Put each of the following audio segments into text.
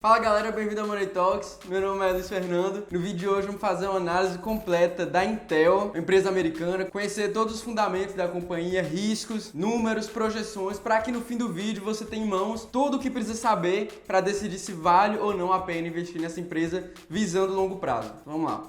Fala galera, bem-vindo ao Money Talks. Meu nome é Luiz Fernando. No vídeo de hoje vamos fazer uma análise completa da Intel, uma empresa americana, conhecer todos os fundamentos da companhia, riscos, números, projeções, para que no fim do vídeo você tenha em mãos tudo o que precisa saber para decidir se vale ou não a pena investir nessa empresa visando longo prazo. Vamos lá.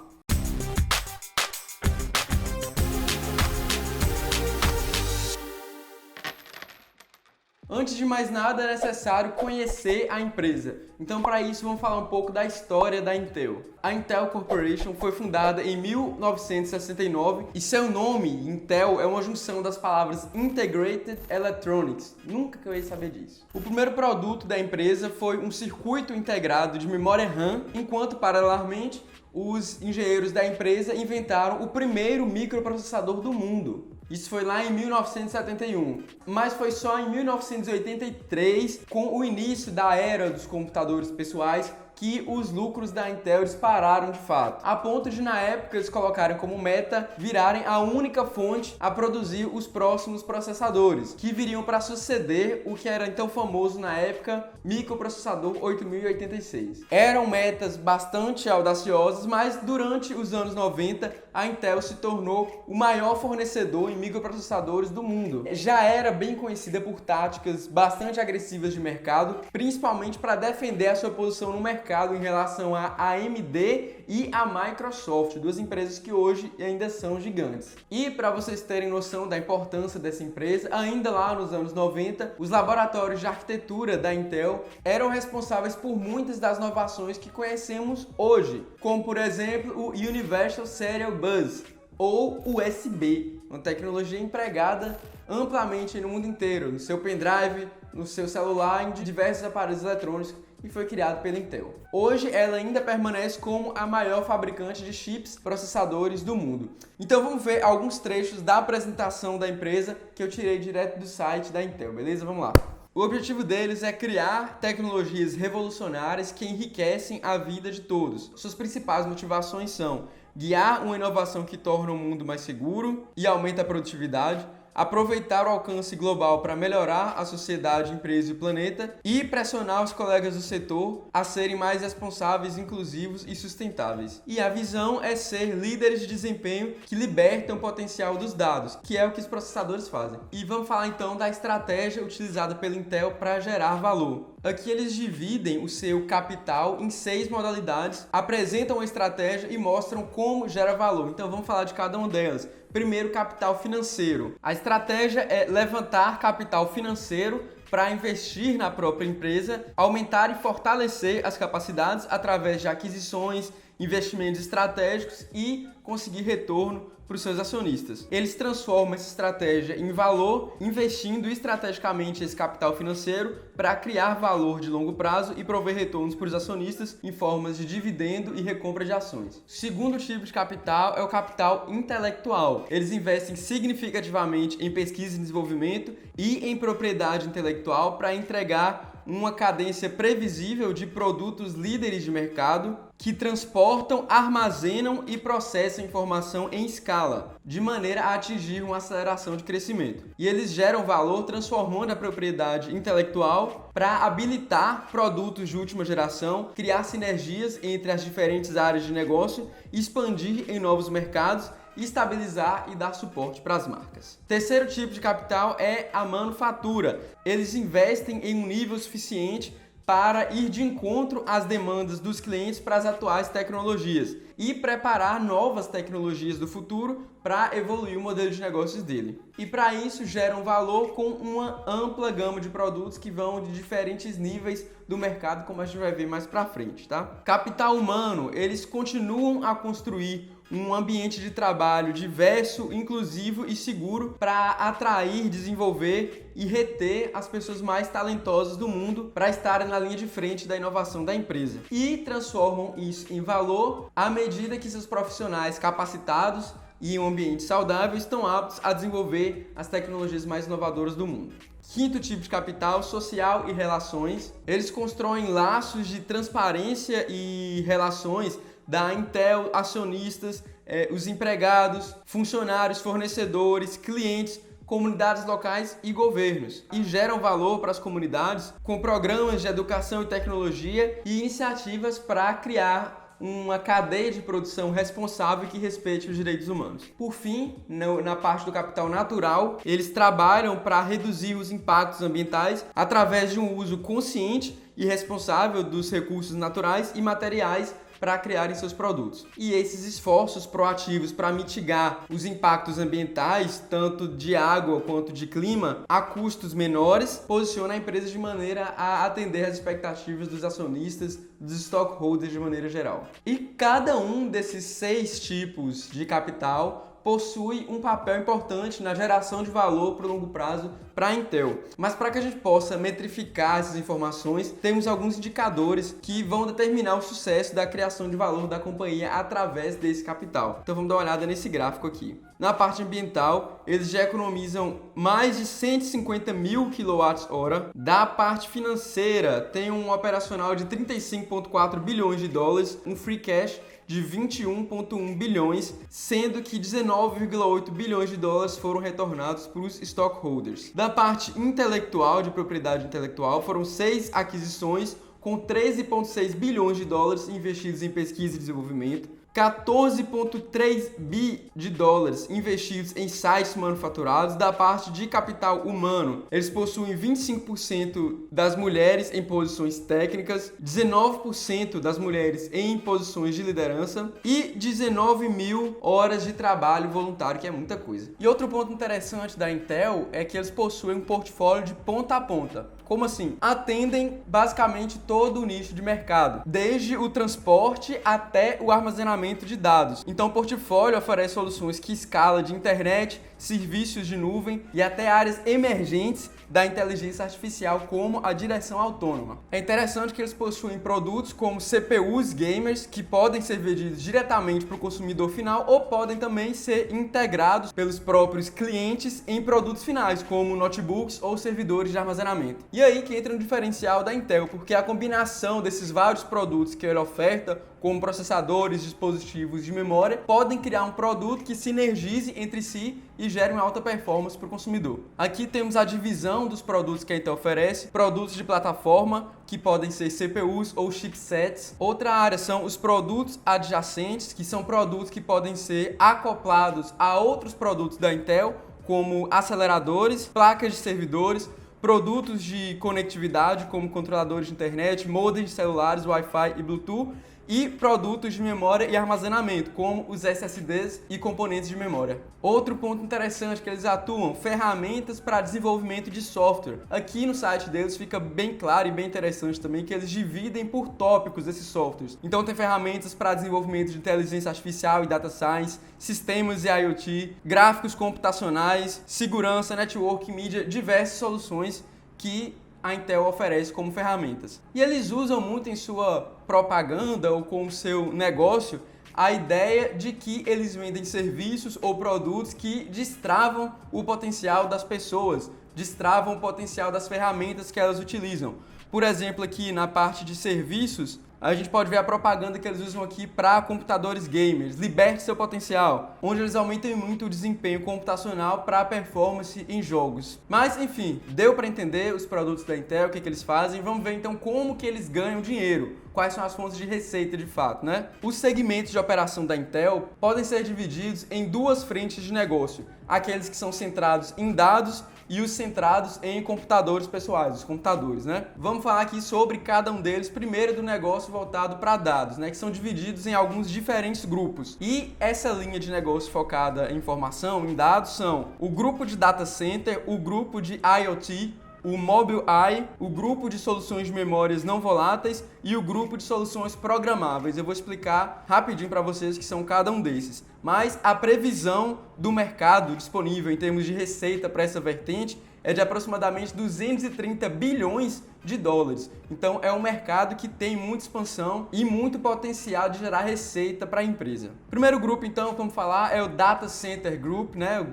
Antes de mais nada, é necessário conhecer a empresa. Então, para isso, vamos falar um pouco da história da Intel. A Intel Corporation foi fundada em 1969 e seu nome, Intel, é uma junção das palavras Integrated Electronics. Nunca que eu ia saber disso. O primeiro produto da empresa foi um circuito integrado de memória RAM, enquanto, paralelamente, os engenheiros da empresa inventaram o primeiro microprocessador do mundo. Isso foi lá em 1971, mas foi só em 1983, com o início da era dos computadores pessoais, que os lucros da Intel dispararam de fato, a ponto de na época eles colocarem como meta virarem a única fonte a produzir os próximos processadores, que viriam para suceder o que era então famoso na época microprocessador 8086. Eram metas bastante audaciosas, mas durante os anos 90 a Intel se tornou o maior fornecedor em microprocessadores do mundo. Já era bem conhecida por táticas bastante agressivas de mercado, principalmente para defender a sua posição no mercado em relação à AMD e à Microsoft, duas empresas que hoje ainda são gigantes. E para vocês terem noção da importância dessa empresa, ainda lá nos anos 90, os laboratórios de arquitetura da Intel eram responsáveis por muitas das inovações que conhecemos hoje, como por exemplo o Universal Serial Bus, ou USB, uma tecnologia empregada amplamente no mundo inteiro, no seu pendrive, no seu celular e em diversos aparelhos eletrônicos, e foi criado pela Intel. Hoje ela ainda permanece como a maior fabricante de chips processadores do mundo. Então vamos ver alguns trechos da apresentação da empresa que eu tirei direto do site da Intel, beleza? Vamos lá. O objetivo deles é criar tecnologias revolucionárias que enriquecem a vida de todos. Suas principais motivações são guiar uma inovação que torna o mundo mais seguro e aumenta a produtividade, aproveitar o alcance global para melhorar a sociedade, empresa e o planeta e pressionar os colegas do setor a serem mais responsáveis, inclusivos e sustentáveis. E a visão é ser líderes de desempenho que libertam o potencial dos dados, que é o que os processadores fazem. E vamos falar então da estratégia utilizada pela Intel para gerar valor. Aqui eles dividem o seu capital em 6 modalidades, apresentam a estratégia e mostram como gera valor. Então vamos falar de cada uma delas. Primeiro, capital financeiro. A estratégia é levantar capital financeiro para investir na própria empresa, aumentar e fortalecer as capacidades através de aquisições, investimentos estratégicos e conseguir retorno para os seus acionistas. Eles transformam essa estratégia em valor, investindo estrategicamente esse capital financeiro para criar valor de longo prazo e prover retornos para os acionistas em formas de dividendo e recompra de ações. O segundo tipo de capital é o capital intelectual. Eles investem significativamente em pesquisa e desenvolvimento e em propriedade intelectual para entregar uma cadência previsível de produtos líderes de mercado que transportam, armazenam e processam informação em escala, de maneira a atingir uma aceleração de crescimento. E eles geram valor transformando a propriedade intelectual para habilitar produtos de última geração, criar sinergias entre as diferentes áreas de negócio, expandir em novos mercados, estabilizar e dar suporte para as marcas. Terceiro tipo de capital é a manufatura. Eles investem em um nível suficiente para ir de encontro às demandas dos clientes para as atuais tecnologias e preparar novas tecnologias do futuro para evoluir o modelo de negócios dele. E para isso geram valor com uma ampla gama de produtos que vão de diferentes níveis do mercado, como a gente vai ver mais para frente, tá? Capital humano, eles continuam a construir um ambiente de trabalho diverso, inclusivo e seguro para atrair, desenvolver e reter as pessoas mais talentosas do mundo para estarem na linha de frente da inovação da empresa. E transformam isso em valor à medida que seus profissionais capacitados e em um ambiente saudável estão aptos a desenvolver as tecnologias mais inovadoras do mundo. Quinto tipo de capital, social e relações. Eles constroem laços de transparência e relações da Intel, acionistas, os empregados, funcionários, fornecedores, clientes, comunidades locais e governos, e geram valor para as comunidades com programas de educação e tecnologia e iniciativas para criar uma cadeia de produção responsável que respeite os direitos humanos. Por fim, na parte do capital natural, eles trabalham para reduzir os impactos ambientais através de um uso consciente e responsável dos recursos naturais e materiais para criarem seus produtos. E esses esforços proativos para mitigar os impactos ambientais, tanto de água quanto de clima, a custos menores, posiciona a empresa de maneira a atender às expectativas dos acionistas, dos stockholders de maneira geral. E cada um desses 6 tipos de capital possui um papel importante na geração de valor para o longo prazo para a Intel. Mas para que a gente possa metrificar essas informações, temos alguns indicadores que vão determinar o sucesso da criação de valor da companhia através desse capital. Então vamos dar uma olhada nesse gráfico aqui. Na parte ambiental, eles já economizam mais de 150 mil kWh. Da parte financeira, tem um operacional de 35,4 bilhões de dólares, um free cash de 21,1 bilhões, sendo que 19,8 bilhões de dólares foram retornados para os stockholders. Da parte intelectual, de propriedade intelectual, foram 6 aquisições com 13,6 bilhões de dólares investidos em pesquisa e desenvolvimento, 14,3 bi de dólares investidos em sites manufaturados. Da parte de capital humano, eles possuem 25% das mulheres em posições técnicas, 19% das mulheres em posições de liderança e 19 mil horas de trabalho voluntário, que é muita coisa. E outro ponto interessante da Intel é que eles possuem um portfólio de ponta a ponta. Como assim? Atendem basicamente todo o nicho de mercado, desde o transporte até o armazenamento de dados. Então o portfólio oferece soluções que escalam de internet, serviços de nuvem e até áreas emergentes da inteligência artificial, como a direção autônoma. É interessante que eles possuem produtos como CPUs gamers, que podem ser vendidos diretamente para o consumidor final ou podem também ser integrados pelos próprios clientes em produtos finais, como notebooks ou servidores de armazenamento. E aí que entra um diferencial da Intel, porque a combinação desses vários produtos que ela oferta, como processadores, dispositivos de memória, podem criar um produto que sinergize entre si e gere uma alta performance para o consumidor. Aqui temos a divisão dos produtos que a Intel oferece: produtos de plataforma, que podem ser CPUs ou chipsets. Outra área são os produtos adjacentes, que são produtos que podem ser acoplados a outros produtos da Intel, como aceleradores, placas de servidores, produtos de conectividade, como controladores de internet, modems de celulares, Wi-Fi e Bluetooth, e produtos de memória e armazenamento, como os SSDs e componentes de memória. Outro ponto interessante é que eles atuam ferramentas para desenvolvimento de software. Aqui no site deles fica bem claro e bem interessante também que eles dividem por tópicos esses softwares. Então tem ferramentas para desenvolvimento de inteligência artificial e data science, sistemas de IoT, gráficos computacionais, segurança, network, mídia, diversas soluções que a Intel oferece como ferramentas. E eles usam muito em sua propaganda ou com o seu negócio a ideia de que eles vendem serviços ou produtos que destravam o potencial das pessoas, destravam o potencial das ferramentas que elas utilizam. Por exemplo, aqui na parte de serviços, a gente pode ver a propaganda que eles usam aqui para computadores gamers: liberte seu potencial, onde eles aumentam muito o desempenho computacional para a performance em jogos. Mas enfim, deu para entender os produtos da Intel, o que eles fazem. Vamos ver então como que eles ganham dinheiro, quais são as fontes de receita de fato, né? Os segmentos de operação da Intel podem ser divididos em 2 frentes de negócio: aqueles que são centrados em dados e os centrados em computadores pessoais, os computadores, né? Vamos falar aqui sobre cada um deles. Primeiro, do negócio voltado para dados, né? Que são divididos em alguns diferentes grupos. E essa linha de negócio focada em informação, em dados, são o grupo de data center, o grupo de IoT, o Mobileye, o grupo de soluções de memórias não voláteis e o grupo de soluções programáveis. Eu vou explicar rapidinho para vocês que são cada um desses. Mas a previsão do mercado disponível em termos de receita para essa vertente é de aproximadamente 230 bilhões de dólares. Então é um mercado que tem muita expansão e muito potencial de gerar receita para a empresa. O primeiro grupo, então, vamos falar, é o Data Center Group, né?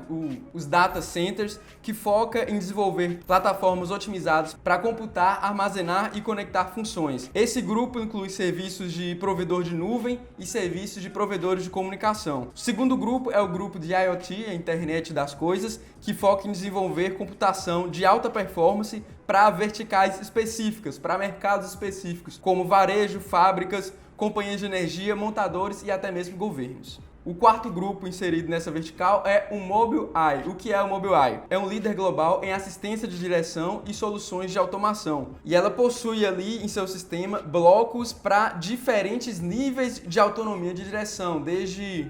Os data centers, que foca em desenvolver plataformas otimizadas para computar, armazenar e conectar funções. Esse grupo inclui serviços de provedor de nuvem e serviços de provedores de comunicação. O segundo grupo é o grupo de IoT, a Internet das Coisas, que foca em desenvolver computação de alta performance para verticais específicas, para mercados específicos, como varejo, fábricas, companhias de energia, montadores e até mesmo governos. O quarto grupo inserido nessa vertical é o Mobileye. O que é o Mobileye? É um líder global em assistência de direção e soluções de automação. E ela possui ali em seu sistema blocos para diferentes níveis de autonomia de direção, desde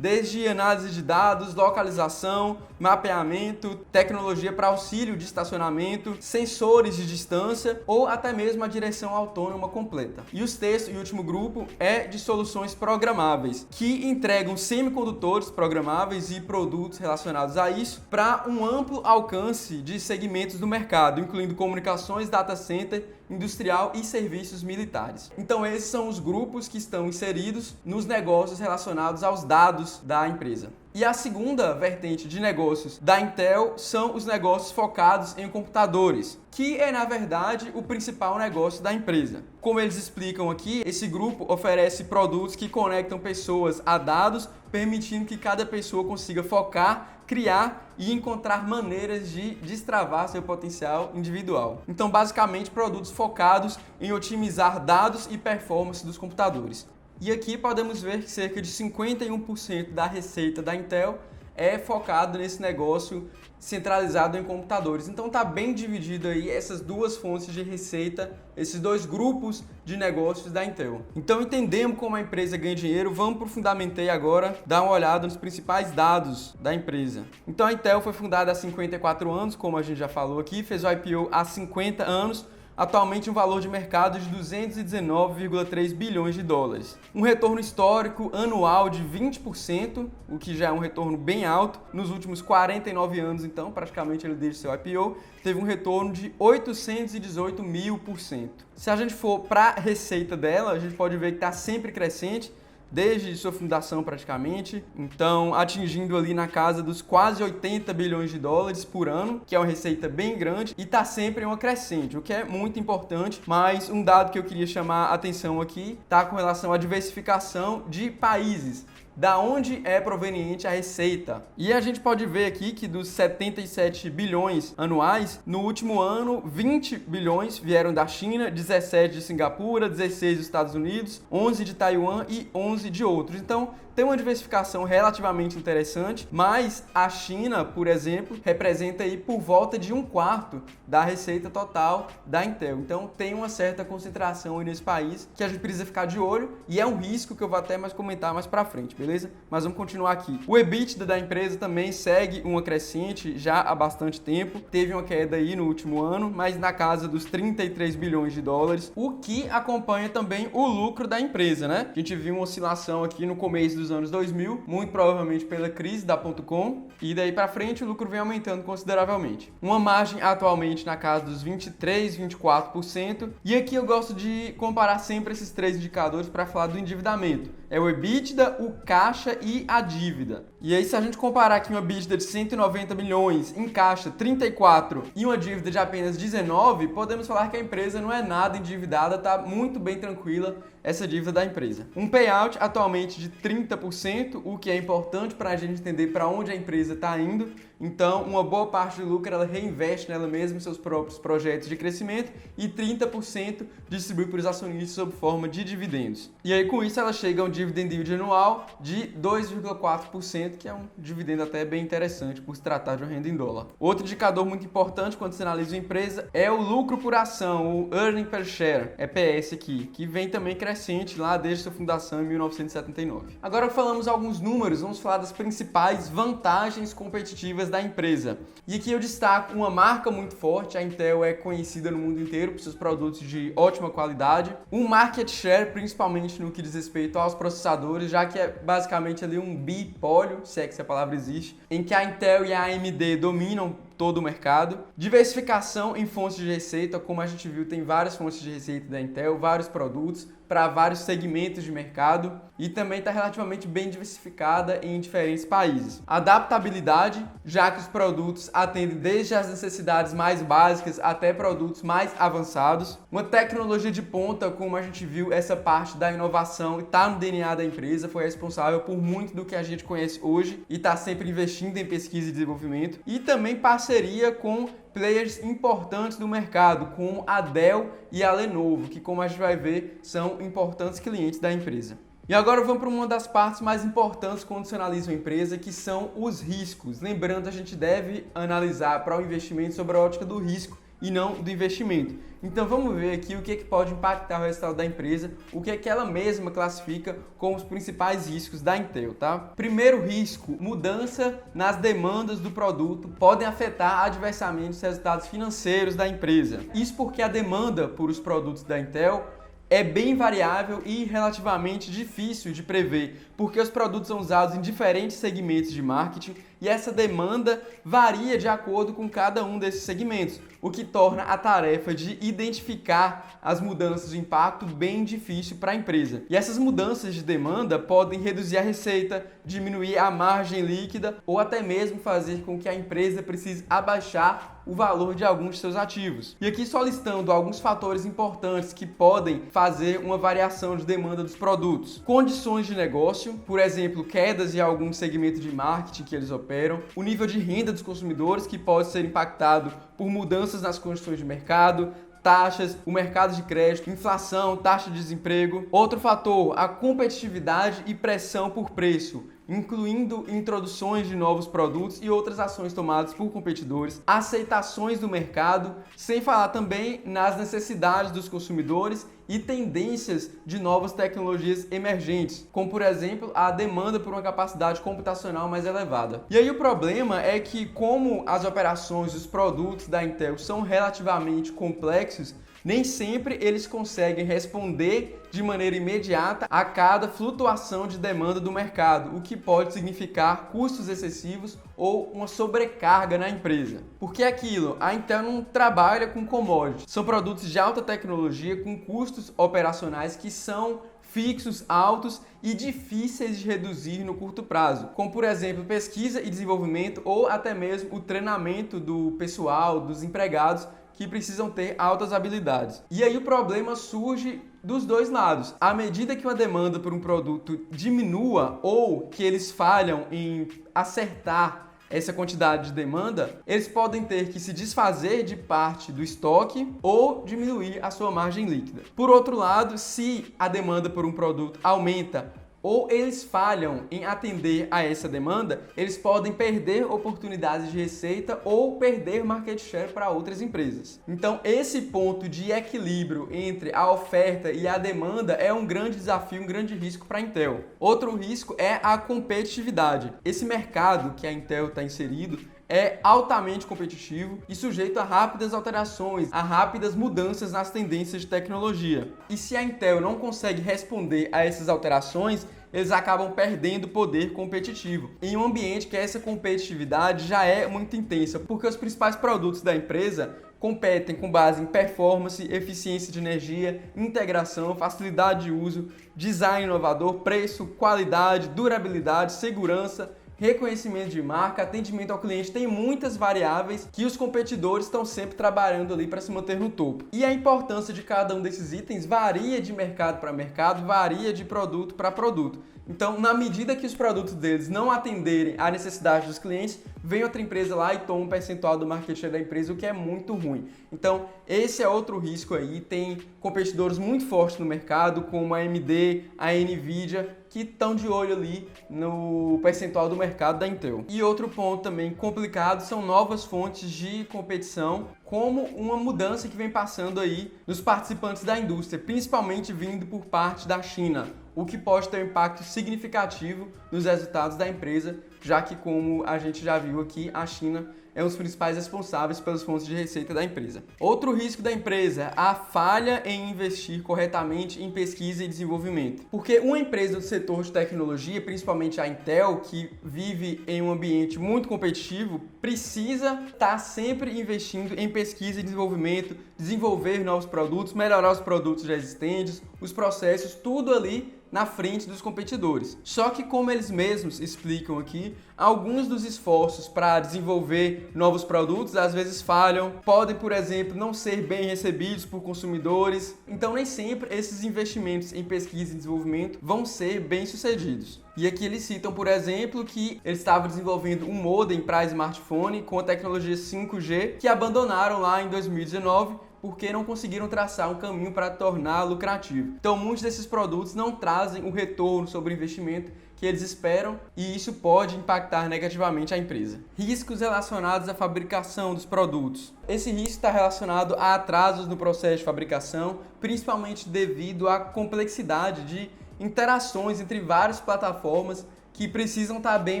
análise de dados, localização, mapeamento, tecnologia para auxílio de estacionamento, sensores de distância ou até mesmo a direção autônoma completa. E o sexto e último grupo é de soluções programáveis, que entregam semicondutores programáveis e produtos relacionados a isso para um amplo alcance de segmentos do mercado, incluindo comunicações, data center, industrial e serviços militares. Então esses são os grupos que estão inseridos nos negócios relacionados aos dados da empresa. E a segunda vertente de negócios da Intel são os negócios focados em computadores, que é, na verdade, o principal negócio da empresa. Como eles explicam aqui, esse grupo oferece produtos que conectam pessoas a dados, permitindo que cada pessoa consiga focar, criar e encontrar maneiras de destravar seu potencial individual. Então, basicamente, produtos focados em otimizar dados e performance dos computadores. E aqui podemos ver que cerca de 51% da receita da Intel é focado nesse negócio centralizado em computadores. Então tá bem dividido aí essas duas fontes de receita, esses dois grupos de negócios da Intel. Então entendemos como a empresa ganha dinheiro, vamos para o Fundamentei agora, dar uma olhada nos principais dados da empresa. Então a Intel foi fundada há 54 anos, como a gente já falou aqui, fez o IPO há 50 anos, atualmente um valor de mercado de 219,3 bilhões de dólares. Um retorno histórico anual de 20%, o que já é um retorno bem alto. Nos últimos 49 anos, então, praticamente ele desde seu IPO, teve um retorno de 818.000%. Se a gente for para a receita dela, a gente pode ver que está sempre crescente, desde sua fundação praticamente, então atingindo ali na casa dos quase 80 bilhões de dólares por ano, que é uma receita bem grande e está sempre em uma crescente, o que é muito importante. Mas um dado que eu queria chamar a atenção aqui está com relação à diversificação de países, da onde é proveniente a receita. E a gente pode ver aqui que dos 77 bilhões anuais, no último ano, 20 bilhões vieram da China, 17 de Singapura, 16 dos Estados Unidos, 11 de Taiwan e 11 de outros. Então, tem uma diversificação relativamente interessante, mas a China, por exemplo, representa aí por volta de 1/4 da receita total da Intel. Então tem uma certa concentração aí nesse país que a gente precisa ficar de olho e é um risco que eu vou até mais comentar mais pra frente, beleza? Mas vamos continuar aqui. O EBITDA da empresa também segue uma crescente já há bastante tempo. Teve uma queda aí no último ano, mas na casa dos 33 bilhões de dólares, o que acompanha também o lucro da empresa, né? A gente viu uma oscilação aqui no começo dos anos 2000, muito provavelmente pela crise da .com, e daí para frente o lucro vem aumentando consideravelmente. Uma margem atualmente na casa dos 23, 24%, e aqui eu gosto de comparar sempre esses três indicadores para falar do endividamento. É o EBITDA, o caixa e a dívida. E aí se a gente comparar aqui uma EBITDA de 190 milhões, em caixa 34 e uma dívida de apenas 19, podemos falar que a empresa não é nada endividada, está muito bem tranquila essa dívida da empresa. Um payout atualmente de 30%, o que é importante para a gente entender para onde a empresa está indo. Então, uma boa parte do lucro ela reinveste nela mesma em seus próprios projetos de crescimento e 30% distribui para os acionistas sob forma de dividendos. E aí, com isso, ela chega a um dividend yield anual de 2,4%, que é um dividendo até bem interessante por se tratar de uma renda em dólar. Outro indicador muito importante quando se analisa uma empresa é o lucro por ação, o Earning Per Share, EPS aqui, que vem também crescente lá desde sua fundação em 1979. Agora falamos alguns números, vamos falar das principais vantagens competitivas da empresa. E aqui eu destaco uma marca muito forte, a Intel é conhecida no mundo inteiro por seus produtos de ótima qualidade, um market share, principalmente no que diz respeito aos processadores, já que é basicamente ali um bipólio, se é que essa palavra existe, em que a Intel e a AMD dominam todo o mercado. Diversificação em fontes de receita, como a gente viu, tem várias fontes de receita da Intel, vários produtos para vários segmentos de mercado e também está relativamente bem diversificada em diferentes países. Adaptabilidade, já que os produtos atendem desde as necessidades mais básicas até produtos mais avançados. Uma tecnologia de ponta, como a gente viu, essa parte da inovação está no DNA da empresa, foi responsável por muito do que a gente conhece hoje e está sempre investindo em pesquisa e desenvolvimento. E também parceria com players importantes do mercado, como a Dell e a Lenovo, que, como a gente vai ver, são importantes clientes da empresa. E agora vamos para uma das partes mais importantes quando se analisa uma empresa, que são os riscos. Lembrando, a gente deve analisar para o investimento sobre a ótica do risco e não do investimento. Então vamos ver aqui o que pode impactar o resultado da empresa, o que ela mesma classifica como os principais riscos da Intel, tá? Primeiro risco, mudança nas demandas do produto podem afetar adversamente os resultados financeiros da empresa. Isso porque a demanda por os produtos da Intel é bem variável e relativamente difícil de prever, porque os produtos são usados em diferentes segmentos de marketing e essa demanda varia de acordo com cada um desses segmentos, o que torna a tarefa de identificar as mudanças de impacto bem difícil para a empresa. E essas mudanças de demanda podem reduzir a receita, diminuir a margem líquida ou até mesmo fazer com que a empresa precise abaixar o valor de alguns de seus ativos. E aqui só listando alguns fatores importantes que podem fazer uma variação de demanda dos produtos. Condições de negócio, por exemplo, quedas em algum segmento de marketing que eles operam, o nível de renda dos consumidores, que pode ser impactado por mudanças nas condições de mercado, taxas, o mercado de crédito, inflação, taxa de desemprego. Outro fator, a competitividade e pressão por preço, incluindo introduções de novos produtos e outras ações tomadas por competidores, aceitações do mercado, sem falar também nas necessidades dos consumidores e tendências de novas tecnologias emergentes, como por exemplo a demanda por uma capacidade computacional mais elevada. E aí o problema é que, como as operações dos produtos da Intel são relativamente complexos, nem sempre eles conseguem responder de maneira imediata a cada flutuação de demanda do mercado, o que pode significar custos excessivos ou uma sobrecarga na empresa. Porque é aquilo, a Intel não trabalha com commodities, são produtos de alta tecnologia com custos operacionais que são fixos, altos e difíceis de reduzir no curto prazo, como por exemplo pesquisa e desenvolvimento ou até mesmo o treinamento do pessoal, dos empregados, que precisam ter altas habilidades. E aí o problema surge dos dois lados. À medida que uma demanda por um produto diminua ou que eles falham em acertar essa quantidade de demanda, eles podem ter que se desfazer de parte do estoque ou diminuir a sua margem líquida. Por outro lado, se a demanda por um produto aumenta ou eles falham em atender a essa demanda, eles podem perder oportunidades de receita ou perder market share para outras empresas. Então, esse ponto de equilíbrio entre a oferta e a demanda é um grande desafio, um grande risco para a Intel. Outro risco é a competitividade. Esse mercado que a Intel está inserido é altamente competitivo e sujeito a rápidas alterações, a rápidas mudanças nas tendências de tecnologia. E se a Intel não consegue responder a essas alterações, eles acabam perdendo poder competitivo em um ambiente que essa competitividade já é muito intensa, porque os principais produtos da empresa competem com base em performance, eficiência de energia, integração, facilidade de uso, design inovador, preço, qualidade, durabilidade, segurança, reconhecimento de marca, atendimento ao cliente. Tem muitas variáveis que os competidores estão sempre trabalhando ali para se manter no topo. E a importância de cada um desses itens varia de mercado para mercado, varia de produto para produto. Então, na medida que os produtos deles não atenderem à necessidade dos clientes, vem outra empresa lá e toma um percentual do market share da empresa, o que é muito ruim. Então, esse é outro risco aí. Tem competidores muito fortes no mercado, como a AMD, a Nvidia, que estão de olho ali no percentual do mercado da Intel. E outro ponto também complicado são novas fontes de competição, como uma mudança que vem passando aí nos participantes da indústria, principalmente vindo por parte da China, o que pode ter um impacto significativo nos resultados da empresa, já que, como a gente já viu aqui, a China é um dos principais responsáveis pelas fontes de receita da empresa. Outro risco da empresa, a falha em investir corretamente em pesquisa e desenvolvimento. Porque uma empresa do setor de tecnologia, principalmente a Intel, que vive em um ambiente muito competitivo, precisa estar sempre investindo em pesquisa e desenvolvimento, desenvolver novos produtos, melhorar os produtos já existentes, os processos, tudo ali na frente dos competidores. Só que, como eles mesmos explicam aqui, alguns dos esforços para desenvolver novos produtos às vezes falham, podem, por exemplo, não ser bem recebidos por consumidores, então nem sempre esses investimentos em pesquisa e desenvolvimento vão ser bem sucedidos. E aqui eles citam, por exemplo, que eles estavam desenvolvendo um modem para smartphone com a tecnologia 5G que abandonaram lá em 2019 porque não conseguiram traçar um caminho para tornar lucrativo. Então, muitos desses produtos não trazem o retorno sobre o investimento que eles esperam e isso pode impactar negativamente a empresa. Riscos relacionados à fabricação dos produtos. Esse risco está relacionado a atrasos no processo de fabricação, principalmente devido à complexidade de interações entre várias plataformas que precisam estar bem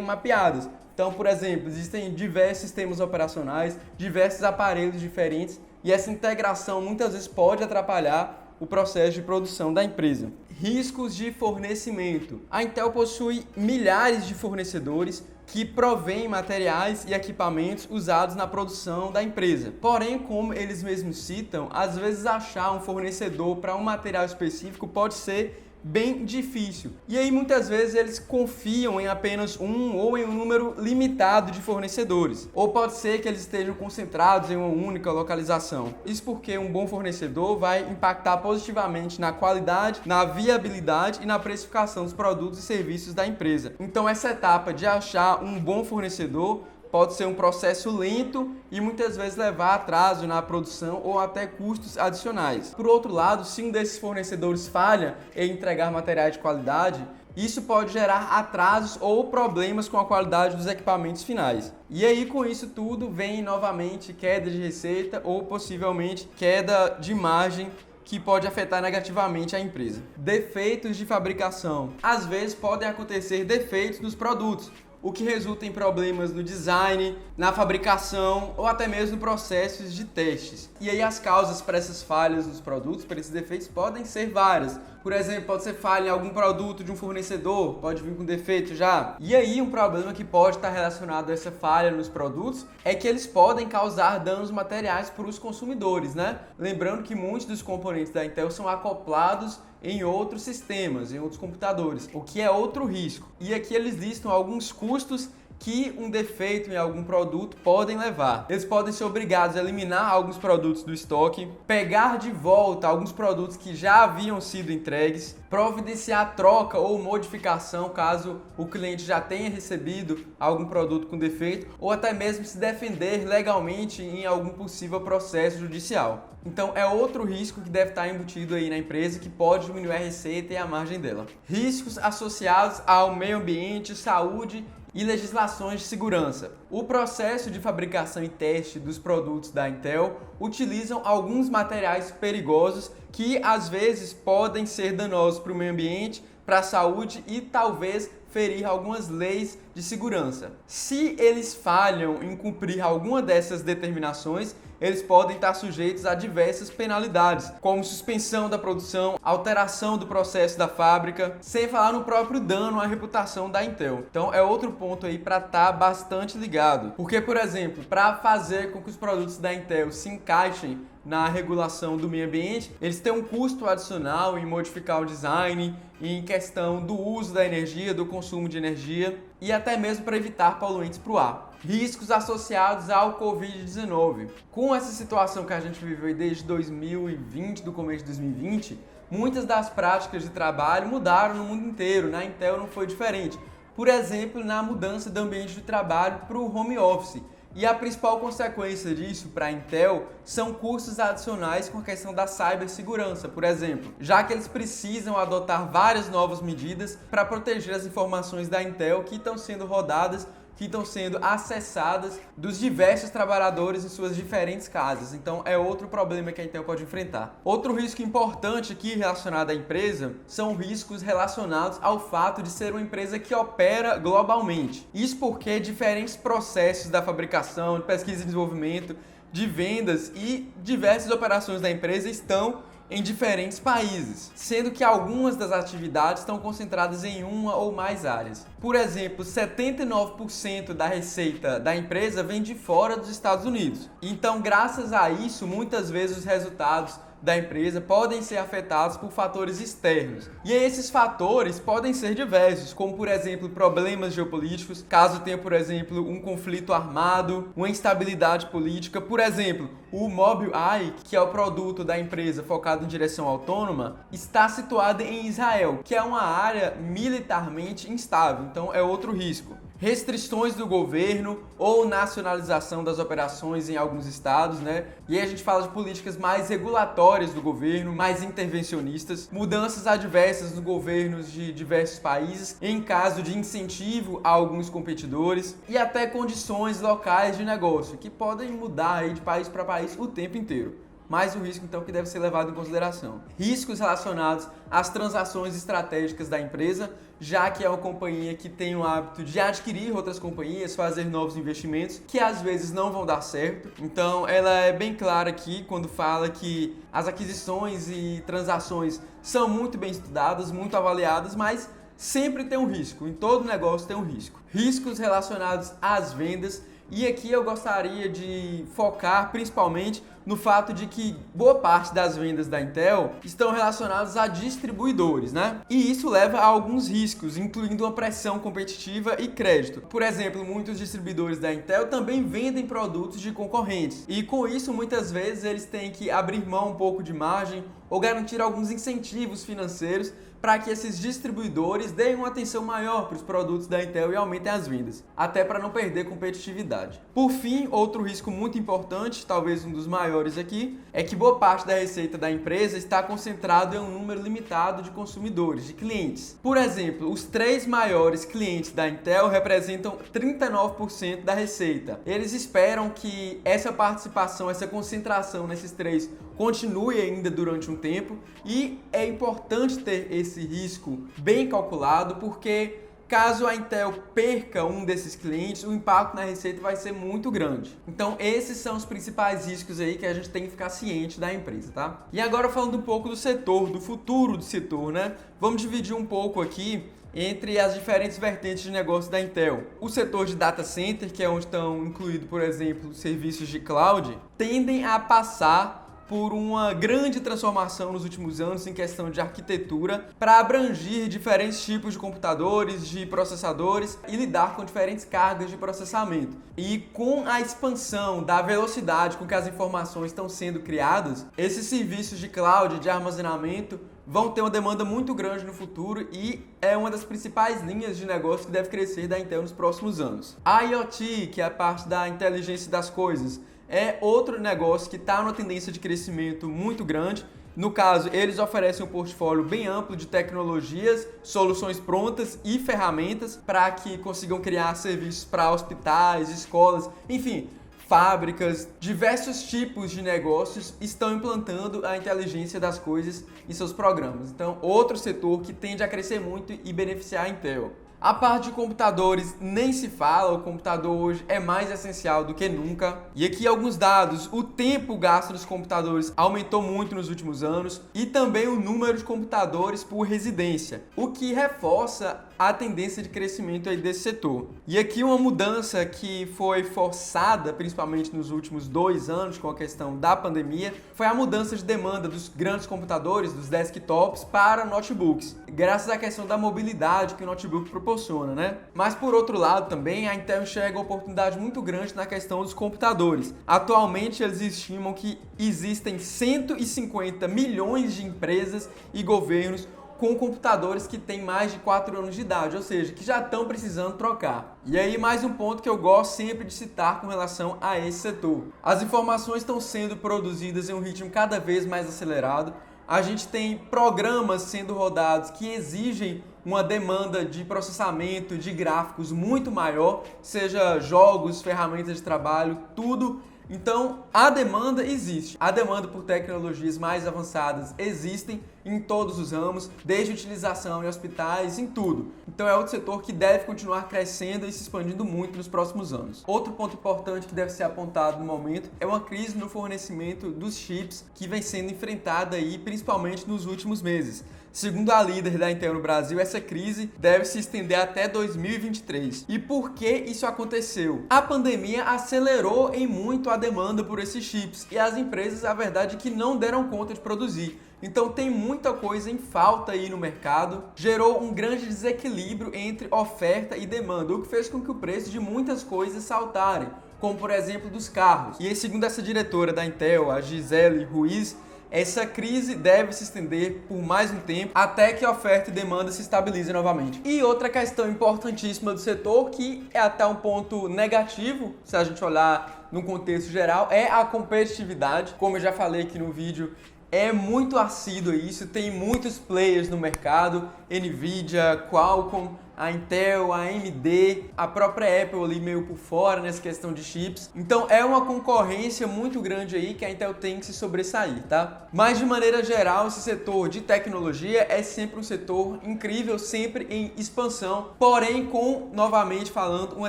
mapeadas. Então, por exemplo, existem diversos sistemas operacionais, diversos aparelhos diferentes e essa integração muitas vezes pode atrapalhar o processo de produção da empresa. Riscos de fornecimento. A Intel possui milhares de fornecedores que provêm materiais e equipamentos usados na produção da empresa. Porém, como eles mesmos citam, às vezes achar um fornecedor para um material específico pode ser bem difícil. E aí muitas vezes eles confiam em apenas um ou em um número limitado de fornecedores. Ou pode ser que eles estejam concentrados em uma única localização. Isso porque um bom fornecedor vai impactar positivamente na qualidade, na viabilidade e na precificação dos produtos e serviços da empresa. Então essa etapa de achar um bom fornecedor pode ser um processo lento e muitas vezes levar a atraso na produção ou até custos adicionais. Por outro lado, se um desses fornecedores falha em entregar materiais de qualidade, isso pode gerar atrasos ou problemas com a qualidade dos equipamentos finais. E aí, com isso tudo, vem novamente queda de receita ou possivelmente queda de margem que pode afetar negativamente a empresa. Defeitos de fabricação. Às vezes podem acontecer defeitos nos produtos, o que resulta em problemas no design, na fabricação ou até mesmo processos de testes. E aí as causas para essas falhas nos produtos, para esses defeitos, podem ser várias. Por exemplo, pode ser falha em algum produto de um fornecedor, pode vir com defeito já. E aí um problema que pode estar relacionado a essa falha nos produtos é que eles podem causar danos materiais para os consumidores, né? Lembrando que muitos dos componentes da Intel são acoplados em outros sistemas, em outros computadores, o que é outro risco. E aqui eles listam alguns custos que um defeito em algum produto podem levar. Eles podem ser obrigados a eliminar alguns produtos do estoque, pegar de volta alguns produtos que já haviam sido entregues, providenciar troca ou modificação caso o cliente já tenha recebido algum produto com defeito, ou até mesmo se defender legalmente em algum possível processo judicial. Então é outro risco que deve estar embutido aí na empresa que pode diminuir a receita e a margem dela. Riscos associados ao meio ambiente, saúde e legislações de segurança. O processo de fabricação e teste dos produtos da Intel utilizam alguns materiais perigosos que às vezes podem ser danosos para o meio ambiente, para a saúde e talvez ferir algumas leis de segurança. Se eles falham em cumprir alguma dessas determinações, eles podem estar sujeitos a diversas penalidades, como suspensão da produção, alteração do processo da fábrica, sem falar no próprio dano à reputação da Intel. Então é outro ponto aí para estar bastante ligado. Porque, por exemplo, para fazer com que os produtos da Intel se encaixem na regulação do meio ambiente, eles têm um custo adicional em modificar o design, em questão do uso da energia, do consumo de energia e até mesmo para evitar poluentes para o ar. Riscos associados ao Covid-19. Com essa situação que a gente viveu desde 2020, do começo de 2020, muitas das práticas de trabalho mudaram no mundo inteiro. Na Intel não foi diferente. Por exemplo, na mudança do ambiente de trabalho para o home office. E a principal consequência disso para a Intel são custos adicionais com a questão da cibersegurança, por exemplo, já que eles precisam adotar várias novas medidas para proteger as informações da Intel que estão sendo rodadas que estão sendo acessadas dos diversos trabalhadores em suas diferentes casas. Então é outro problema que a Intel pode enfrentar. Outro risco importante aqui relacionado à empresa são riscos relacionados ao fato de ser uma empresa que opera globalmente. Isso porque diferentes processos da fabricação, de pesquisa e desenvolvimento, de vendas e diversas operações da empresa estão em diferentes países, sendo que algumas das atividades estão concentradas em uma ou mais áreas. Por exemplo, 79% da receita da empresa vem de fora dos Estados Unidos. Então, graças a isso, muitas vezes os resultados da empresa podem ser afetados por fatores externos. E esses fatores podem ser diversos, como por exemplo problemas geopolíticos, caso tenha por exemplo um conflito armado, uma instabilidade política. Por exemplo, o Mobileye, que é o produto da empresa focado em direção autônoma, está situado em Israel, que é uma área militarmente instável, então é outro risco. Restrições do governo ou nacionalização das operações em alguns estados, né? E aí a gente fala de políticas mais regulatórias do governo, mais intervencionistas, mudanças adversas nos governos de diversos países, em caso de incentivo a alguns competidores, e até condições locais de negócio, que podem mudar aí de país para país o tempo inteiro. Mais um risco, então, que deve ser levado em consideração. Riscos relacionados às transações estratégicas da empresa, já que é uma companhia que tem o hábito de adquirir outras companhias, fazer novos investimentos, que às vezes não vão dar certo. Então, ela é bem clara aqui quando fala que as aquisições e transações são muito bem estudadas, muito avaliadas, mas sempre tem um risco. Em todo negócio tem um risco. Riscos relacionados às vendas. E aqui eu gostaria de focar principalmente no fato de que boa parte das vendas da Intel estão relacionadas a distribuidores, né? E isso leva a alguns riscos, incluindo uma pressão competitiva e crédito. Por exemplo, muitos distribuidores da Intel também vendem produtos de concorrentes. E com isso, muitas vezes, eles têm que abrir mão um pouco de margem ou garantir alguns incentivos financeiros para que esses distribuidores deem uma atenção maior para os produtos da Intel e aumentem as vendas, até para não perder competitividade. Por fim, outro risco muito importante, talvez um dos maiores aqui, é que boa parte da receita da empresa está concentrado em um número limitado de consumidores, de clientes. Por exemplo, os 3 maiores clientes da Intel representam 39% da receita. Eles esperam que essa participação, essa concentração nesses 3 continue ainda durante um tempo, e é importante ter esse risco bem calculado, porque caso a Intel perca um desses clientes, o impacto na receita vai ser muito grande. Então esses são os principais riscos aí que a gente tem que ficar ciente da empresa, tá? E agora falando um pouco do setor, do futuro do setor, né? Vamos dividir um pouco aqui entre as diferentes vertentes de negócio da Intel. O setor de data center, que é onde estão incluídos, por exemplo, serviços de cloud, tendem a passar por uma grande transformação nos últimos anos em questão de arquitetura para abranger diferentes tipos de computadores, de processadores e lidar com diferentes cargas de processamento. E com a expansão da velocidade com que as informações estão sendo criadas, esses serviços de cloud, de armazenamento, vão ter uma demanda muito grande no futuro e é uma das principais linhas de negócio que deve crescer da Intel nos próximos anos. A IoT, que é a parte da inteligência das coisas, é outro negócio que está numa tendência de crescimento muito grande. No caso, eles oferecem um portfólio bem amplo de tecnologias, soluções prontas e ferramentas para que consigam criar serviços para hospitais, escolas, enfim, fábricas. Diversos tipos de negócios estão implantando a inteligência das coisas em seus programas. Então, outro setor que tende a crescer muito e beneficiar a Intel. A parte de computadores nem se fala, o computador hoje é mais essencial do que nunca. E aqui alguns dados: o tempo gasto nos computadores aumentou muito nos últimos anos e também o número de computadores por residência, o que reforça a tendência de crescimento aí desse setor. E aqui uma mudança que foi forçada, principalmente nos últimos 2 anos com a questão da pandemia, foi a mudança de demanda dos grandes computadores, dos desktops, para notebooks, graças à questão da mobilidade que o notebook proporciona, né? Mas por outro lado também a Intel enxerga uma oportunidade muito grande na questão dos computadores. Atualmente eles estimam que existem 150 milhões de empresas e governos com computadores que têm mais de 4 anos de idade, ou seja, que já estão precisando trocar. E aí mais um ponto que eu gosto sempre de citar com relação a esse setor. As informações estão sendo produzidas em um ritmo cada vez mais acelerado. A gente tem programas sendo rodados que exigem uma demanda de processamento de gráficos muito maior, seja jogos, ferramentas de trabalho, tudo. Então, a demanda existe. A demanda por tecnologias mais avançadas existem em todos os ramos, desde utilização em hospitais, em tudo. Então, é outro setor que deve continuar crescendo e se expandindo muito nos próximos anos. Outro ponto importante que deve ser apontado no momento é uma crise no fornecimento dos chips que vem sendo enfrentada aí, principalmente nos últimos meses. Segundo a líder da Intel no Brasil, essa crise deve se estender até 2023. E por que isso aconteceu? A pandemia acelerou em muito a demanda por esses chips e as empresas, a verdade, é que não deram conta de produzir. Então tem muita coisa em falta aí no mercado, gerou um grande desequilíbrio entre oferta e demanda, o que fez com que o preço de muitas coisas saltarem, como por exemplo dos carros. E segundo essa diretora da Intel, a Gisele Ruiz, essa crise deve se estender por mais um tempo até que a oferta e demanda se estabilizem novamente. E outra questão importantíssima do setor, que é até um ponto negativo, se a gente olhar no contexto geral, é a competitividade. Como eu já falei aqui no vídeo, é muito assíduo isso, tem muitos players no mercado, Nvidia, Qualcomm, a Intel, a AMD, a própria Apple ali meio por fora nessa questão de chips. Então é uma concorrência muito grande aí que a Intel tem que se sobressair, tá? Mas de maneira geral, esse setor de tecnologia é sempre um setor incrível, sempre em expansão, porém com, novamente falando, uma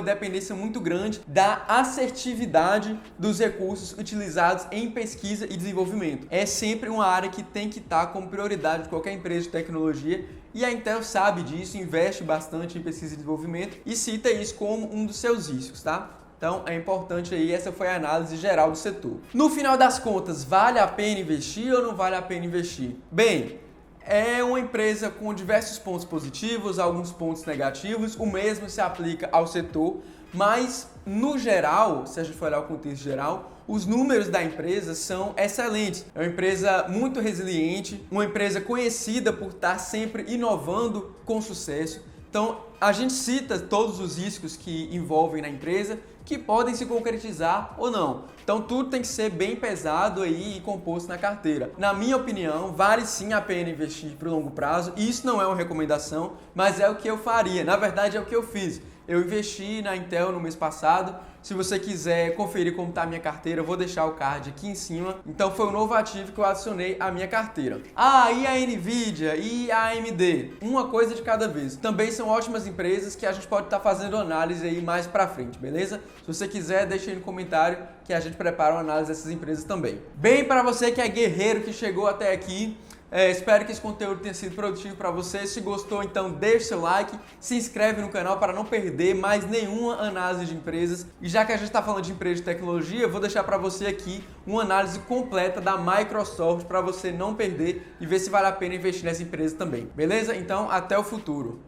dependência muito grande da assertividade dos recursos utilizados em pesquisa e desenvolvimento. É sempre uma área que tem que estar como prioridade de qualquer empresa de tecnologia. E a Intel sabe disso, investe bastante em pesquisa e desenvolvimento e cita isso como um dos seus riscos, tá? Então é importante aí, essa foi a análise geral do setor. No final das contas, vale a pena investir ou não vale a pena investir? Bem, é uma empresa com diversos pontos positivos, alguns pontos negativos, o mesmo se aplica ao setor, mas no geral, se a gente for olhar o contexto geral, os números da empresa são excelentes. É uma empresa muito resiliente, uma empresa conhecida por estar sempre inovando com sucesso. Então, a gente cita todos os riscos que envolvem na empresa, que podem se concretizar ou não. Então, tudo tem que ser bem pesado aí e composto na carteira. Na minha opinião, vale sim a pena investir para o longo prazo. Isso não é uma recomendação, mas é o que eu faria. Na verdade, é o que eu fiz. Eu investi na Intel no mês passado. Se você quiser conferir como está a minha carteira, eu vou deixar o card aqui em cima. Então foi um novo ativo que eu adicionei à minha carteira. Ah, e a Nvidia e a AMD? Uma coisa de cada vez. Também são ótimas empresas que a gente pode estar fazendo análise aí mais pra frente, beleza? Se você quiser, deixa aí no comentário que a gente prepara uma análise dessas empresas também. Bem, para você que é guerreiro, que chegou até aqui, espero que esse conteúdo tenha sido produtivo para você. Se gostou, então deixe seu like, se inscreve no canal para não perder mais nenhuma análise de empresas. E já que a gente está falando de empresa de tecnologia, eu vou deixar para você aqui uma análise completa da Microsoft para você não perder e ver se vale a pena investir nessa empresa também. Beleza? Então, até o futuro.